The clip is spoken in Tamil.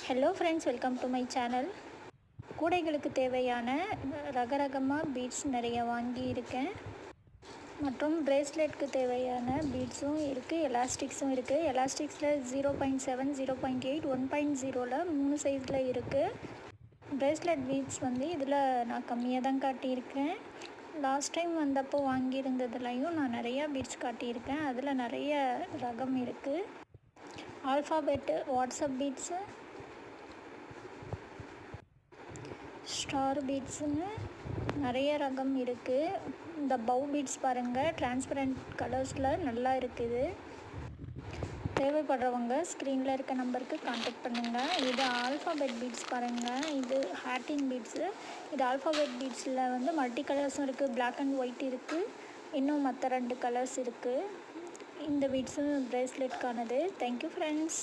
Hello friends, welcome to my channel. கூடைகளுக்கு தேவையான ரகரகமாக பீட்ஸ் நிறைய வாங்கியிருக்கேன். மற்றும் பிரேஸ்லெட்க்கு தேவையான பீட்ஸும் இருக்குது, எலாஸ்டிக்ஸும் இருக்குது. எலாஸ்டிக்ஸில் 0.7, 0.8, 1.0ல் 3 சைஸில் இருக்குது. பிரேஸ்லெட் பீட்ஸ் இதில் நான் கம்மியாக தான் காட்டியிருக்கேன். லாஸ்ட் டைம் வந்தப்போ வாங்கியிருந்ததுலையும் நான் நிறையா பீட்ஸ் காட்டியிருக்கேன். அதில் நிறைய ரகம் இருக்குது. ஆல்ஃபாபெட்டு வாட்ஸ்அப் பீட்ஸு, ஸ்டார் பீட்ஸுன்னு நிறைய ரகம் இருக்குது. இந்த பவ் பீட்ஸ் பாருங்கள், டிரான்ஸ்பரண்ட் கலர்ஸில் நல்லா இருக்குது. தேவைப்படுறவங்க ஸ்க்ரீனில் இருக்க நம்பருக்கு கான்டாக்ட் பண்ணுங்கள். இது ஆல்ஃபாபெட் பீட்ஸ் பாருங்கள், இது ஹேட்டின் பீட்ஸு. இது ஆல்ஃபாபெட் பீட்ஸில் மல்டி கலர்ஸும் இருக்குது, பிளாக் அண்ட் ஒயிட் இருக்குது, இன்னும் மற்ற 2 கலர்ஸ் இருக்குது. இந்த பீட்ஸும் பிரேஸ்லெட்கானது. Thank you friends.